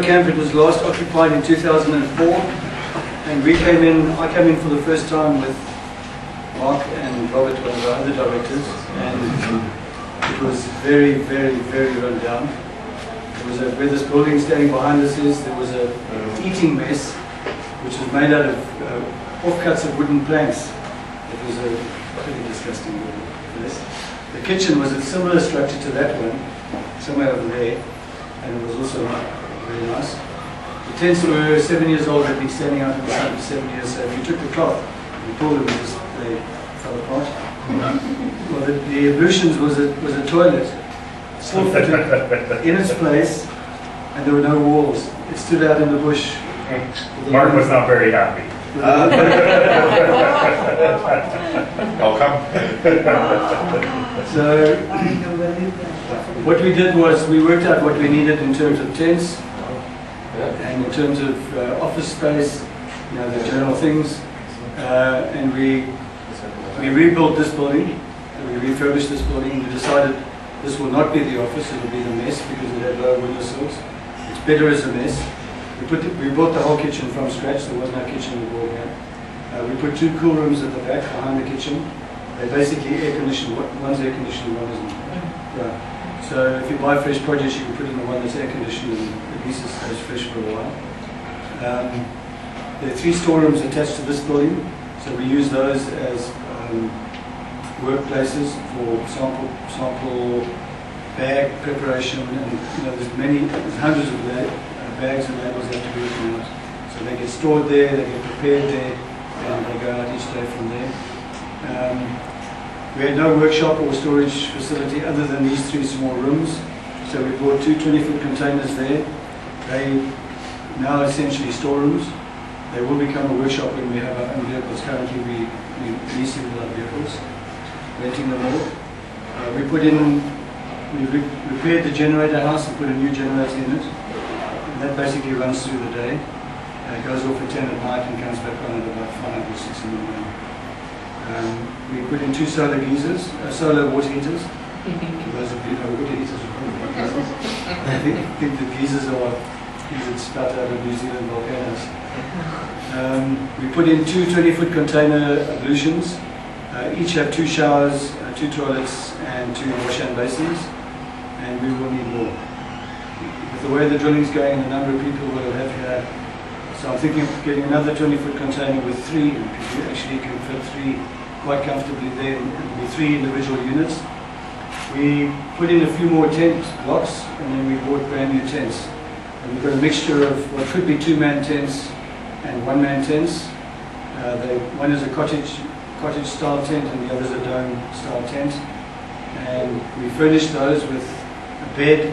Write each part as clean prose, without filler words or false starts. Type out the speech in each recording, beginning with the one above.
camp. It was last occupied in 2004, and I came in for the first time with Mark and Robert, one of our other directors, and it was very, very, very run down. There was where this building standing behind us is, there was a eating mess, which was made out of offcuts of wooden planks. It was a pretty disgusting mess. The kitchen was a similar structure to that one, somewhere over there, and it was also very nice. The tents were 7 years old, had been standing out in the sun for 7 years, so if you took the cloth and you pulled them, they fell apart. Well, the ablutions was a toilet, still fitted in its place, and there were no walls. It stood out in the bush. Mark was not very happy. I'll come. So, what we did was we worked out what we needed in terms of tents and in terms of office space, you know, the general things, and we rebuilt this building. We refurbished this building. We decided this will not be the office; it will be the mess because it had low window sills. It's better as a mess. We built the whole kitchen from scratch. There was no kitchen involved here. We put 2 cool rooms at the back behind the kitchen. They're basically air conditioned. One's air conditioned, one isn't. Yeah. So if you buy fresh produce, you can put in the one that's air conditioned, and at least it stays fresh for a while. There are 3 storerooms attached to this building, so we use those as workplaces for sample bag preparation, and you know there's hundreds of bags and labels that have to be written out. So they get stored there, they get prepared there, and they go out each day from there. We had no workshop or storage facility other than these 3 small rooms. So we brought 2 20-foot containers there. They now essentially storerooms. They will become a workshop when we have our own vehicles. Currently we're leasing our vehicles, renting them all. We repaired the generator house and put a new generator in it. That basically runs through the day. It goes off at 10 at night and comes back on at about 5 or 6 in the morning. We put in 2 solar geysers, solar water heaters. For those of you who know water heaters, I think the geysers are spout out of New Zealand volcanoes. We put in 2 20-foot container ablutions. Each have 2 showers, 2 toilets, and 2 wash and basins. And we will need more. The way the drilling's going and the number of people we'll have here, so I'm thinking of getting another 20-foot container with 3, because you actually can fit 3 quite comfortably there, and it'll be 3 individual units. We put in a few more tent blocks, and then we bought brand new tents. And we've got a mixture of what could be 2-man tents and 1-man tents. One is a cottage style tent, and the other is a dome style tent. And we furnished those with a bed,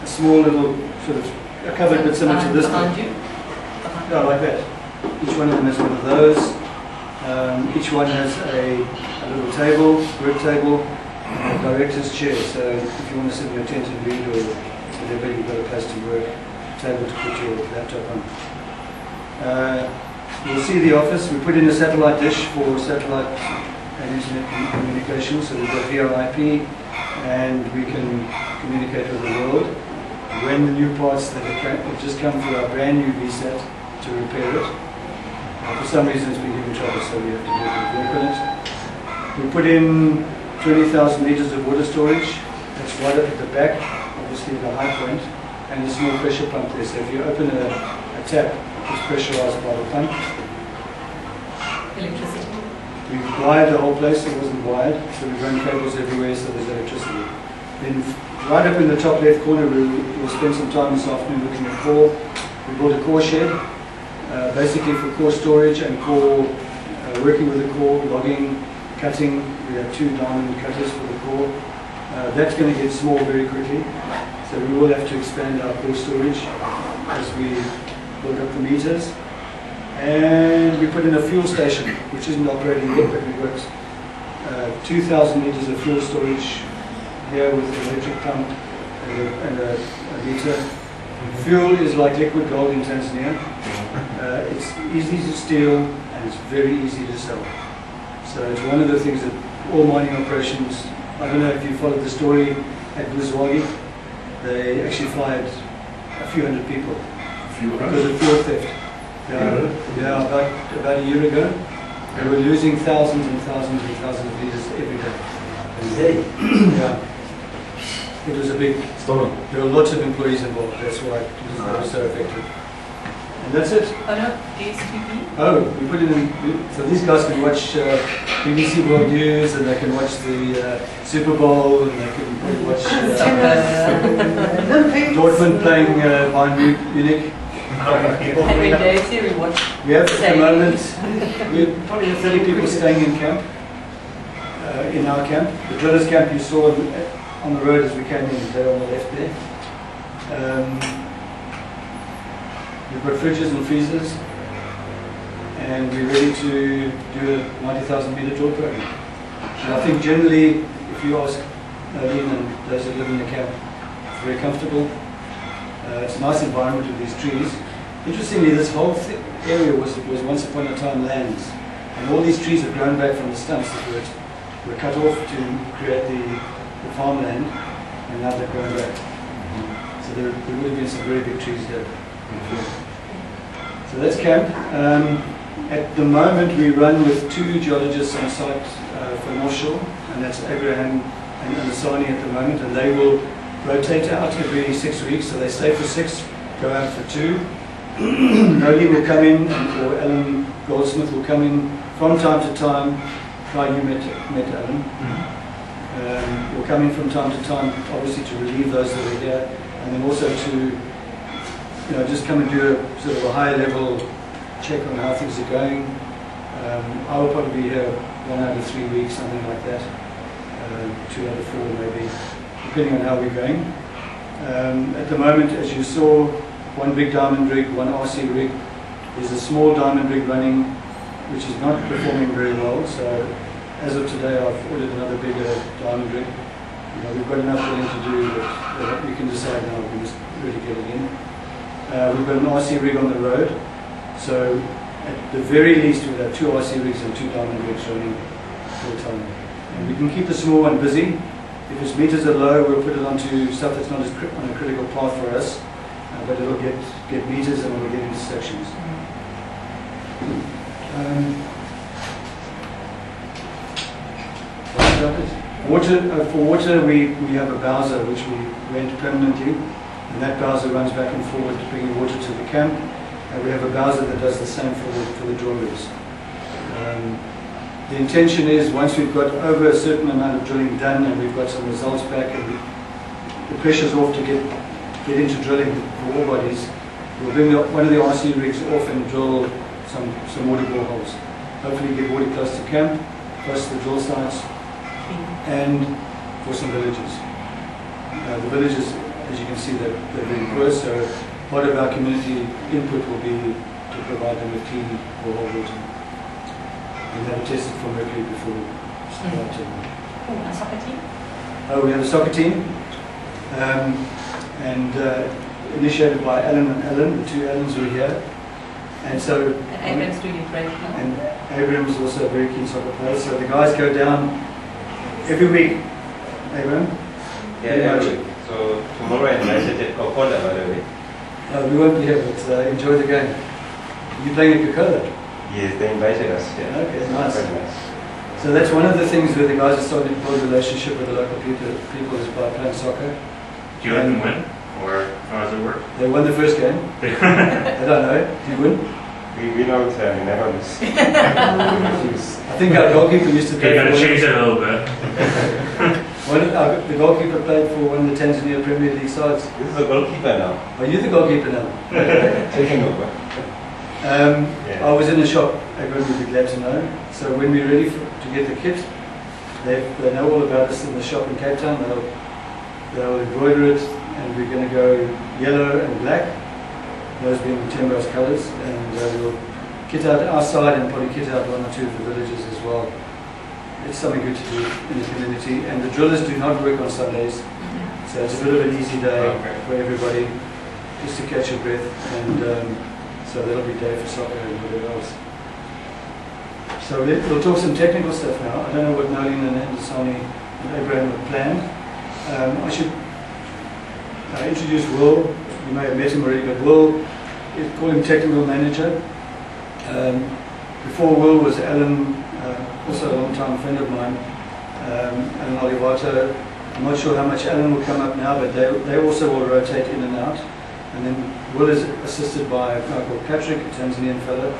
a small little sort of a covered bit similar to this bed. Yeah, like that. Each one of them has one of those. Each one has a little table, work table, and a director's chair. So if you want to sit in your tent and read or whatever, you've got a place to work, a table to put your laptop on. You'll see the office. We put in a satellite dish for satellite and internet communication. So we've got VoIP, and we can communicate with the world. When the new parts that have just come through our brand new VSAT to repair it. For some reason it's been giving trouble, so we have to do a bit of work on it. We put in 20,000 litres of water storage. That's right up at the back, obviously the high point, and a small pressure pump there. So if you open a tap, it's pressurised by the pump. Electricity. We wired the whole place. It wasn't wired, so we run cables everywhere, so there's electricity. Then right up in the top left corner, we'll spend some time this afternoon looking at core. We built a core shed, basically for core storage and core, working with the core, logging, cutting. We have 2 diamond cutters for the core. That's going to get small very quickly, so we will have to expand our core storage as we build up the meters. And we put in a fuel station, which isn't operating yet, but we've got 2,000 litres of fuel storage here with an electric pump and a meter. Fuel is like liquid gold in Tanzania. It's easy to steal and it's very easy to sell. So it's one of the things that all mining operations, I don't know if you followed the story at Buzwagi, they actually fired a few hundred people because of fuel theft. Yeah, about a year ago. We were losing thousands and thousands and thousands of liters every day. Yeah. It was a big storm. There were lots of employees involved. That's why it was so effective. And that's it. Oh no, DSTV? Oh, we put it in. So these guys can watch BBC World News, and they can watch the Super Bowl, and they can probably watch Dortmund playing Bayern Munich. Every day, we watch. We have at the moment, we probably have 30 people staying in camp, in our camp. The drillers camp you saw on the road as we came in, there on the left there. We've got fridges and freezers, and we're ready to do a 90,000 meter drill program. And I think generally, if you ask Nadine and those that live in the camp, it's very comfortable. It's a nice environment with these trees. Interestingly, this whole area was once upon a time lands, and all these trees have grown back from the stumps that were cut off to create the farmland, and now they've grown back. So there would have been some very big trees there. So that's camp. At the moment we run with 2 geologists on site for North Shore, and that's Abraham and Tansania at the moment, and they will rotate out every 6 weeks. So they stay for 6, go out for 2. Noli will come in, or Alan Goldsmith will come in from time to time. Try you met Alan. Will come in from time to time, obviously to relieve those that are here, and then also to just come and do a sort of a higher level check on how things are going. I will probably be here 1 out of 3 weeks, something like that. 2 out of 4 maybe, depending on how we're going. At the moment, as you saw, 1 big diamond rig, 1 RC rig. There's a small diamond rig running, which is not performing very well. So as of today, I've ordered another bigger diamond rig. We've got enough drilling to do that we can decide now we must really get it in. We've got an RC rig on the road, so at the very least we'll have 2 RC rigs and 2 diamond rigs running full time. And we can keep the small one busy. If its meters are low, we'll put it onto stuff that's not on a critical path for us, but it'll get meters and we'll get into sections. For water, we have a bowser which we rent permanently. And that bowser runs back and forward to bring water to the camp. And we have a bowser that does the same for the drill rigs. The intention is, once we've got over a certain amount of drilling done and we've got some results back and the pressure's off to get into drilling for ore bodies, we'll bring one of the RC rigs off and drill some water boreholes. Hopefully get water close to camp, close to the drill sites, and for some villages. The villages, as you can see, they're very poor, so part of our community input will be to provide them with clean borehole water. We have it tested for mercury before we start to. Oh, a soccer team? Oh, we have a soccer team, and initiated by Alan and Alan, the 2 Alans were here. And so. And Abraham's doing it right now. And Abraham is also a very keen soccer player, so the guys go down every week. Abraham? Yeah, every week. So tomorrow and Wednesday at Coca-Cola, by the way. We won't be here, but enjoy the game. Are you playing at Coca-Cola? Yes, they invited us. Yeah. Okay, nice. Very nice. So that's one of the things where the guys are starting to build a relationship with the local people is by playing soccer. Do you let them win? Or how does it work? They won the first game. I don't know. Do you win? We don't never lose. I think our goalkeeper used to play. You got to change it a little bit. The goalkeeper played for one of the Tanzania Premier League sides. This is the goalkeeper now. Are you the goalkeeper now? Taking over. I was in the shop, everyone would be glad to know. So when we're ready to get the kit, they know all about us in the shop in Cape Town. They'll embroider it, and we're going to go yellow and black, those being Tembo's colours, and we'll kit out our side and probably kit out 1 or 2 of the villages as well. It's something good to do in the community, and the drillers do not work on Sundays, so it's a bit of an easy day for everybody, just to catch your breath, and so that'll be day for soccer and whatever else. So we'll talk some technical stuff now. I don't know what Nolene and Tansania and Abraham have planned. I should introduce Will. You may have met him already, but Will call him technical manager. Before Will was Alan, also a long-time friend of mine, Alan Olivato. I'm not sure how much Alan will come up now, but they also will rotate in and out. And then Will is assisted by a guy called Patrick, a Tanzanian fellow,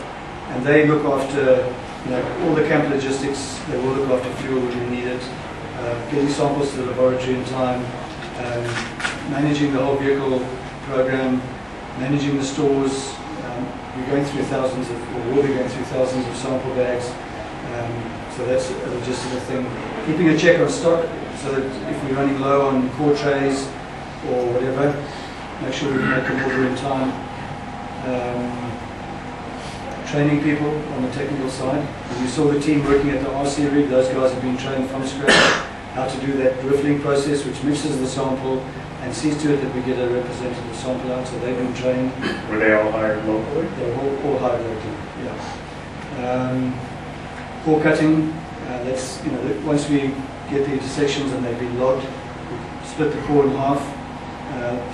and they look after all the camp logistics. They will look after fuel when we need it, getting samples to the laboratory in time, managing the whole vehicle program, managing the stores. We're going through thousands of, or will be going through thousands of sample bags. So that's a logistical thing. Keeping a check on stock, so that if we're running low on core trays or whatever, make sure we make an order in time. Training people on the technical side. And you saw the team working at the RC rig. Those guys have been trained from scratch how to do that driffling process, which mixes the sample and sees to it that we get a representative sample out. So they've been trained. Were they all hired locally? They're all hired locally. Yeah. Core cutting. That's once we get the intersections and they've been logged, we split the core in half.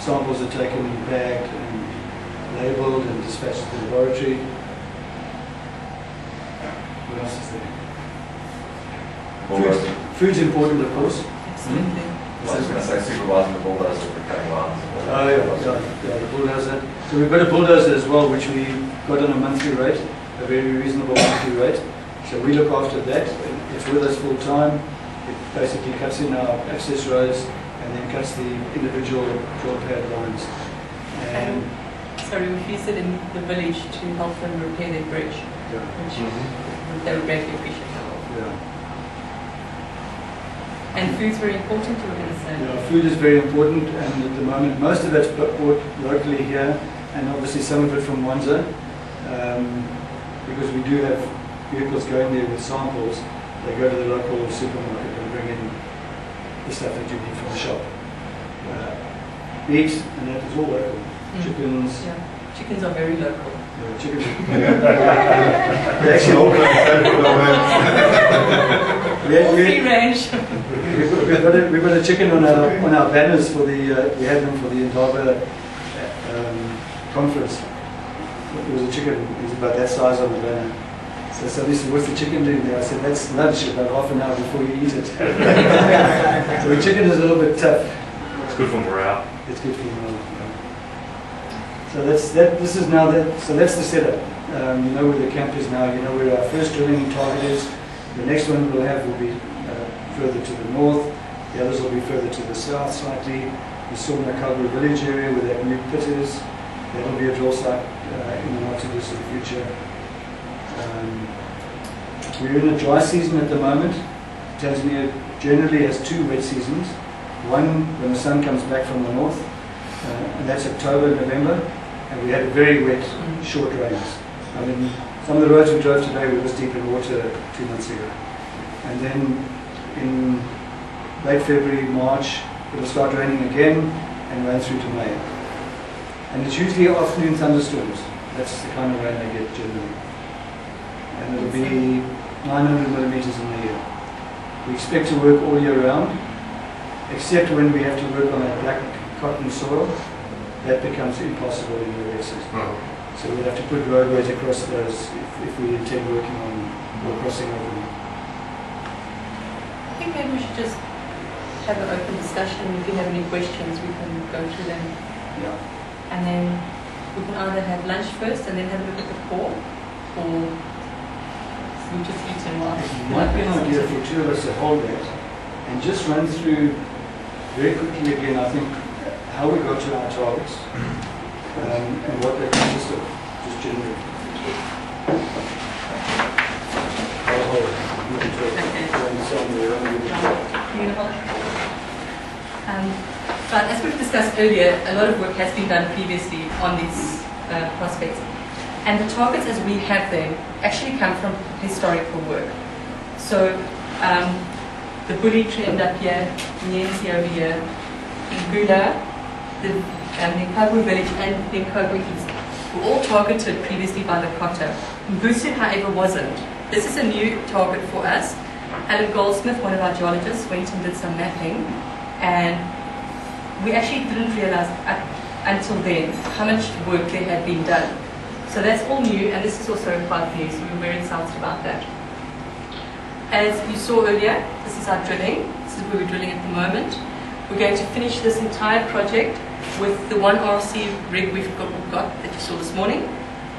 Samples are taken and bagged and labelled and dispatched to the laboratory. What else is there? Food's important, of course. Absolutely. I was going to say supervising the bulldozer for cutting lines. Oh yeah, the bulldozer. So we've got a bulldozer as well, which we got on a monthly rate, a very reasonable monthly rate. So we look after that. It's with us full time. It basically cuts in our access roads and then cuts the individual draw pad lines. And Sorry, we visited in the village to help them repair their bridge, yeah, which they were greatly appreciative of. yeah. And food's very important, you were going to say. Yeah, food is very important, and at the moment most of it's bought locally here, and obviously some of it from Wanza, because we do have vehicles going there with samples. They go to the local supermarket and bring in the stuff that you need from the shop. Meat, and that is all local. Chickens. Yeah. Chickens are very local. Yeah, chickens. They actually all Free range. We've got a chicken on our banners for the we had them for the Indaba conference. It was a chicken. It was about that size on the banner. So somebody said, "What's the chicken doing there?" I said, "That's lunch, about half an hour before you eat it." So the chicken is a little bit tough. It's good for morale. It's good for morale. Yeah. So that's that. This is now that. So that's the setup. You know where the camp is now. You know where our first drilling target is. The next one we'll have will be further to the north. The others will be further to the south slightly. The Sawmakabu village area where that new pit is. That will be a drill site in the not too distant future. We're in a dry season at the moment. Tanzania generally has 2 wet seasons. One when the sun comes back from the north, and that's October, November, and we had very wet, short rains. I mean, some of the roads we drove today were this deep in water 2 months ago. And then in late February, March, it'll start raining again and run through to May. And it's usually afternoon thunderstorms. That's the kind of rain they get generally. And it'll be 900 millimeters in the year. We expect to work all year round, except when we have to work on that black cotton soil. That becomes impossible in the wet season. So we'll have to put roadways across those if we intend working on or crossing over them. I think maybe we should just have an open discussion. If you have any questions, we can go through them. Yeah. And then we can either have lunch first and then have a look at the core, or we just eat in one. It might be an idea for 2 of us to hold that and just run through very quickly again, I think, how we got to our targets and what they consist of, just generally. I'll hold it. You can talk. But as we've discussed earlier, a lot of work has been done previously on these prospects. And the targets as we have them actually come from historical work. So the Bully tree end up here, Nyensi over here, Gute, the Nkagwe village and the Nkagwe East were all targeted previously by the Kota. Gute, however, wasn't. This is a new target for us. Alan Goldsmith, one of our geologists, went and did some mapping, and we actually didn't realize, until then, how much work there had been done. So that's all new, and this is also quite new, so we're very excited about that. As you saw earlier, this is our drilling. This is where we're drilling at the moment. We're going to finish this entire project with the one RC rig we've got that you saw this morning,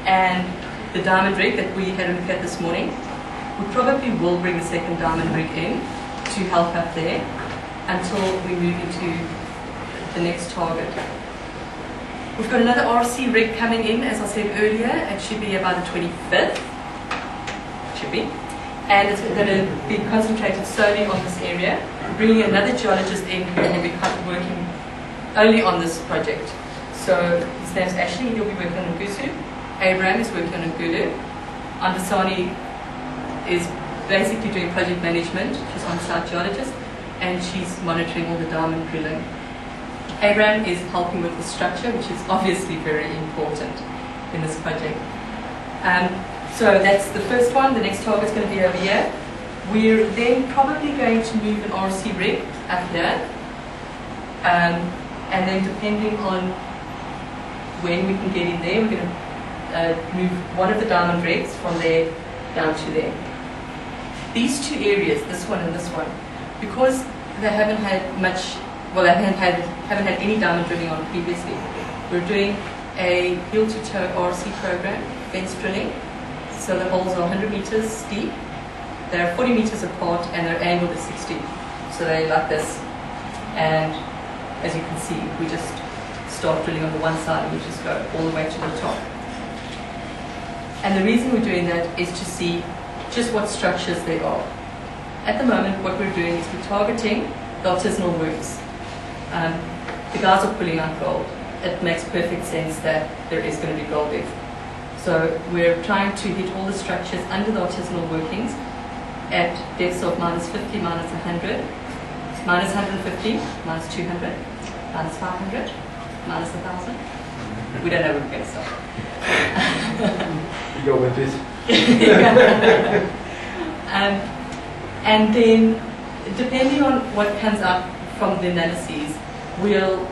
and the diamond rig that we had a look at this morning. We probably will bring the second diamond rig in to help up there until we move into the next target. We've got another RC rig coming in, as I said earlier. It should be about the 25th. Should be. And it's going to be concentrated solely on this area. We're bringing another geologist in, and he'll be working only on this project. So his name's Ashley, he'll be working on Gute. Abraham is working on Gute. Tansania is basically doing project management. She's on-site geologist, and she's monitoring all the diamond drilling. Abraham is helping with the structure, which is obviously very important in this project. So that's the first one. The next target's going to be over here. We're then probably going to move an RC rig up here. And then depending on when we can get in there, we're going to move one of the diamond rigs from there down to there. These two areas, this one and this one, because they haven't had much, well, they haven't had any diamond drilling on previously, we're doing a heel-to-toe RC program, fence drilling. So the holes are 100 meters deep, they're 40 meters apart, and they're angled at 60. So they're like this. And as you can see, we just start drilling on the one side and we just go all the way to the top. And the reason we're doing that is to see just what structures there are. At the moment, what we're doing is we're targeting the artisanal works. The guys are pulling out gold. It makes perfect sense that there is going to be gold there. So we're trying to hit all the structures under the artisanal workings at depths of minus 50, minus 100, minus 150, minus 200, minus 500, minus 1,000. We don't know where we're going to stop. You go with this. And then, depending on what comes up from the analyses, we'll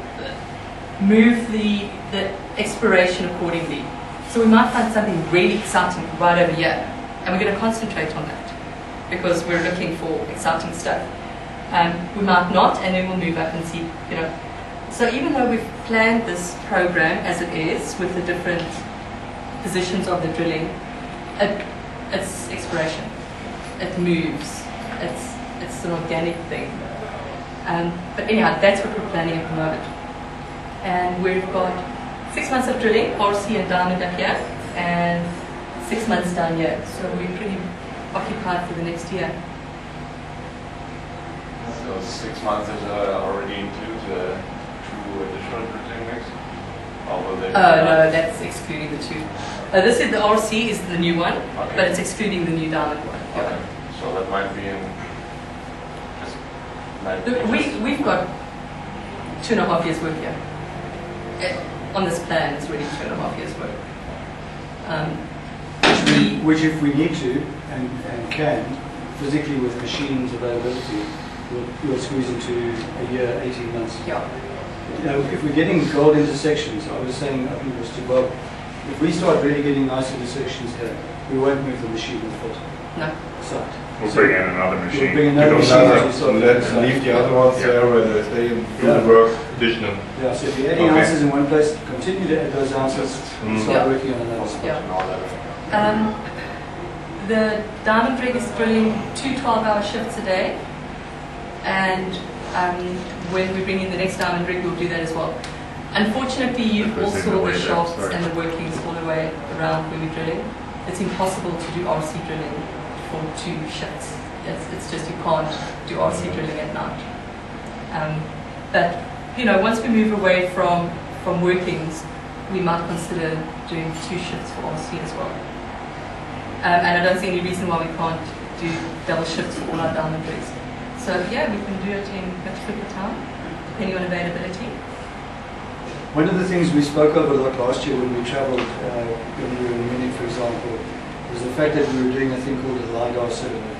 move the exploration accordingly. So we might find something really exciting right over here, and we're going to concentrate on that because we're looking for exciting stuff. We might not, and then we'll move up and see, you know. So even though we've planned this program as it is with the different positions of the drilling, it's exploration. It moves. It's an organic thing. But anyhow, that's what we're planning at the moment. And we've got 6 months of drilling, RC and diamond up here, and 6 months down here. So we're pretty occupied for the next year. So 6 months is already include the 2 additional drilling rigs? Or will they No, that's excluding the 2. This is the RC is the new one, okay. But it's excluding the new diamond one. Okay. So that might be in We've got 2.5 years work here. On this plan, it's really 2.5 years work. Which if we need to and can, physically with machines availability, we'll squeeze into a year, 18 months. Yeah. You know, if we're getting gold intersections, I was saying, I think it was to Bob, if we start really getting nice intersections here, we won't move the machine a foot. No. Side. We'll bring in another machine. We'll bring another machine. And let's leave the other ones there where they stay and do the work additional. Yeah, so if you're adding ounces in one place, continue to add those ounces and start working on another spot. Yeah. The diamond rig is drilling 2 12-hour shifts a day, and when we bring in the next diamond rig, we'll do that as well. Unfortunately, you all saw the shafts and the workings all the way around where we're drilling. It's impossible to do RC drilling for 2 shifts. It's just you can't do RC drilling at night. But you know, once we move away from workings, we might consider doing 2 shifts for RC as well. And I don't see any reason why we can't do double shifts for all our diamond rigs. So yeah, we can do it in much quicker time, depending on availability. One of the things we spoke of a lot last year when we travelled, when we were in Munich, for example, was the fact that we were doing a thing called a LiDAR survey.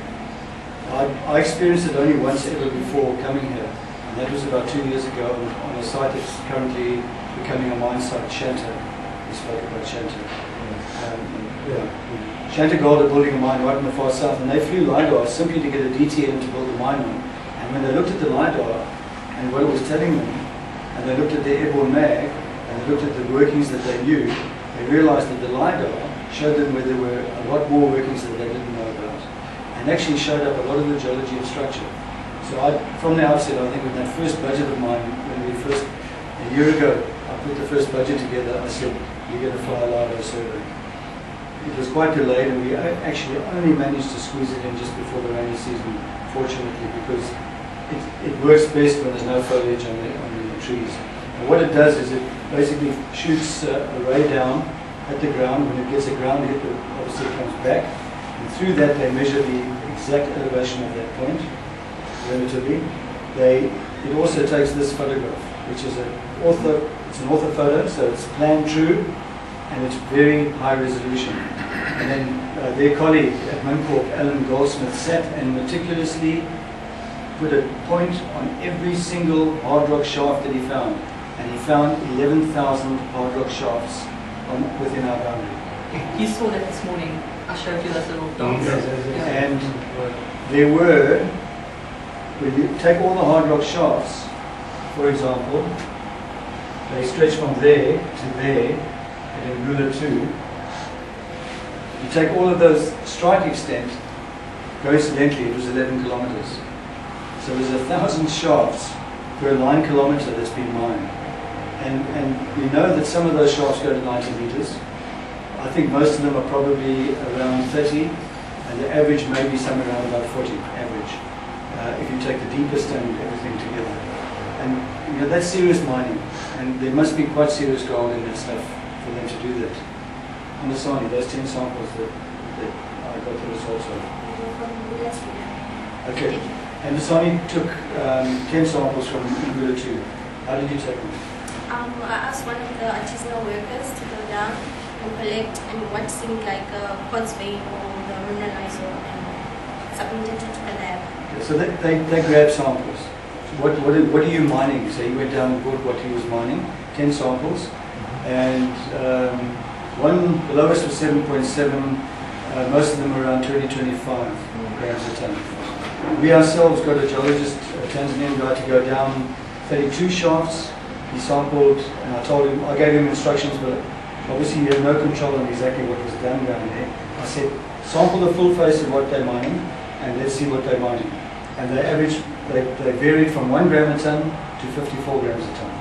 I experienced it only once ever before coming here, and that was about 2 years ago on a site that's currently becoming a mine site. Shanta, we spoke about Shanta. Shanta Gold are building a mine right in the far south, and they flew LiDAR simply to get a DTN to build a mine on. And when they looked at the LiDAR and what it was telling them, and they looked at their airborne mag, and they looked at the workings that they knew, they realized that the LiDAR showed them where there were a lot more workings that they didn't know about, and actually showed up a lot of the geology and structure. So from the outset, I think with that first budget of mine, a year ago, I put the first budget together, I said, you're going to fly a LiDAR survey. It was quite delayed, and we actually only managed to squeeze it in just before the rainy season, fortunately, because it works best when there's no foliage on the trees. And what it does is it basically shoots a ray down at the ground. When it gets a ground hit, obviously it comes back, and through that they measure the exact elevation of that point, relatively. It also takes this photograph, which is an ortho photo, so it's plan true, and it's very high resolution. And then their colleague at Mincorp, Alan Goldsmith, sat and meticulously put a point on every single hard rock shaft that he found. And he found 11,000 hard rock shafts within our boundary. You saw that this morning. I showed you those little dots. And there were, when you take all the hard rock shafts, for example, they stretch from there to there, and in Gute 2, you take all of those strike extent, coincidentally it was 11 kilometers. So there's 1,000 shafts per 9 kilometer that's been mined. And we know that some of those shafts go to 90 meters. I think most of them are probably around 30, and the average may be somewhere around about 40 average, if you take the deepest and everything together. And that's serious mining, and there must be quite serious gold in that stuff for them to do that. On the Sani, those 10 samples that I got the results of. Okay, and the Sani took 10 samples from Gute 2. How did you take them? I asked one of the artisanal workers to go down and collect and what seemed like a quartz vein or the mineralizer and submitted it to the lab. Okay, so they grabbed samples. So what are you mining? So you went down and bought what he was mining, 10 samples, and the lowest was 7.7, most of them were around 20-25 grams a ton. We ourselves got a geologist, a Tanzanian guy, to go down 32 shafts. He sampled, and I gave him instructions, but obviously he had no control on exactly what was done down there. I said, sample the full face of what they're mining, and let's see what they're mining. And they varied from 1 gram a ton to 54 grams a ton.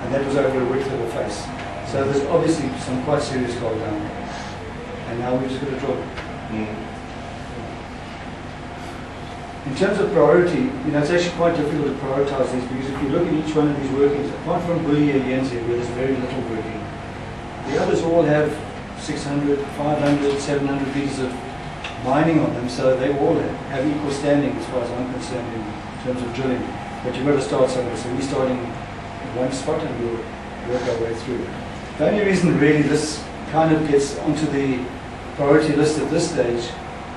And that was over a width of a face. So there's obviously some quite serious gold down there. And now we've just got to drill it. In terms of priority, it's actually quite difficult to prioritize these, because if you look at each one of these workings, apart from Bully and Yenzi, where there's very little working, the others all have 600, 500, 700 meters of mining on them, so they all have equal standing as far as I'm concerned in terms of drilling. But you've got to start somewhere, so we're starting in one spot and we'll work our way through. The only reason really this kind of gets onto the priority list at this stage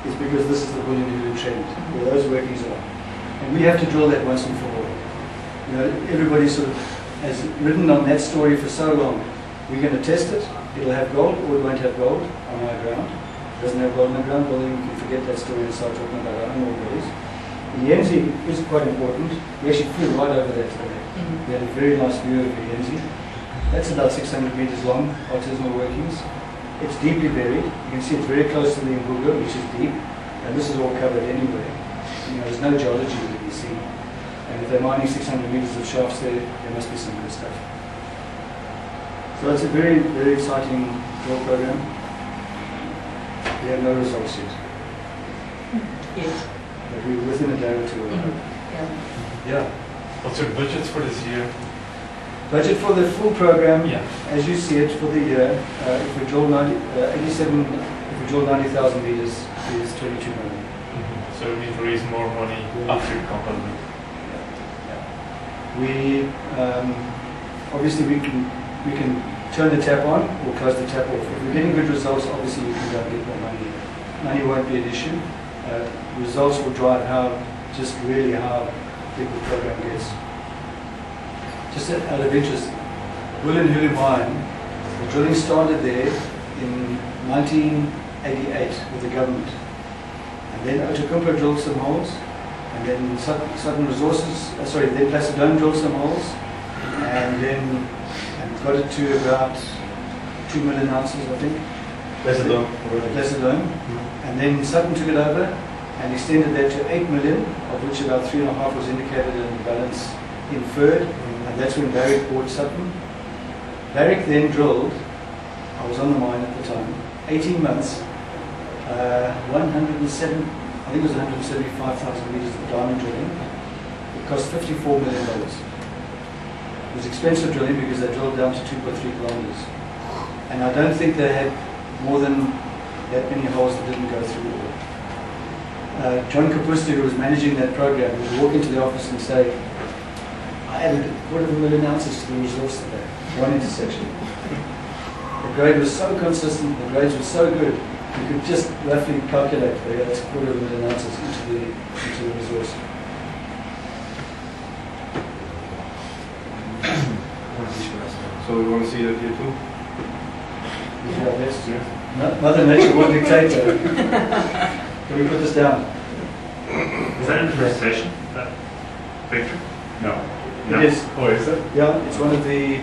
is because this is the Bulyanhulu trend, where those workings are. And we have to drill that once and for all. Everybody sort of has ridden on that story for so long. We're going to test it, it'll have gold or it won't have gold on our ground. It doesn't have gold on the ground, well then we can forget that story and start talking about our own ore bodies. The Yenzi is quite important. We actually flew right over there today. We had a very nice view of the Yenzi. That's about 600 meters long, artisanal workings. It's deeply buried. You can see it's very close to the Mbuga, which is deep, and this is all covered anyway. There's no geology that you see. And if they're mining 600 meters of shafts there must be some good stuff. So it's a very, very exciting drill program. We have no results yet. Yes. But we're within a day or two. Yeah. What's your budget for this year? Budget for the full program, Yeah. as you see it for the year, if we drill 90,000 meters, is 22 million. So we need to raise more money after you complete. We obviously we can turn the tap on or close the tap off. If we're getting good results, obviously you can go and get more money. Money won't be an issue. Results will drive how big the program gets. Just out of interest, Bulyanhulu mine, the drilling started there in 1988 with the government. And then Outokumpu drilled some holes, and then Southern Resources, then Placidone drilled some holes, and then got it to about 2 million ounces, I think. Placidone. And then Sutton took it over and extended that to 8 million, of which about 3.5 was indicated and the balance inferred, and that's when Barrick bought Sutton. Barrick then drilled, I was on the mine at the time, 18 months, 107, I think it was 175,000 meters of diamond drilling. It cost $54 million. It was expensive drilling because they drilled down to 2.3 kilometers. And I don't think they had more than that many holes that didn't go through all. John Kapusta, who was managing that program, would walk into the office and say, I added 250,000 ounces to the resource today, one intersection. The grade was so consistent, the grades were so good, you could just roughly calculate that's 250,000 ounces into the resource. So we want to see that here too? Yeah, that's true. Mother Nature will dictate that. Can we put this down? Is that in the presentation, that picture? No. No. It is. Oh, is it? Yeah, it's one of the,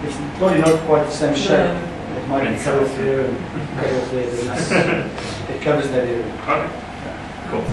it's probably not quite the same shape. It might be cut off here and cut off there, but it covers that area. Okay, cool.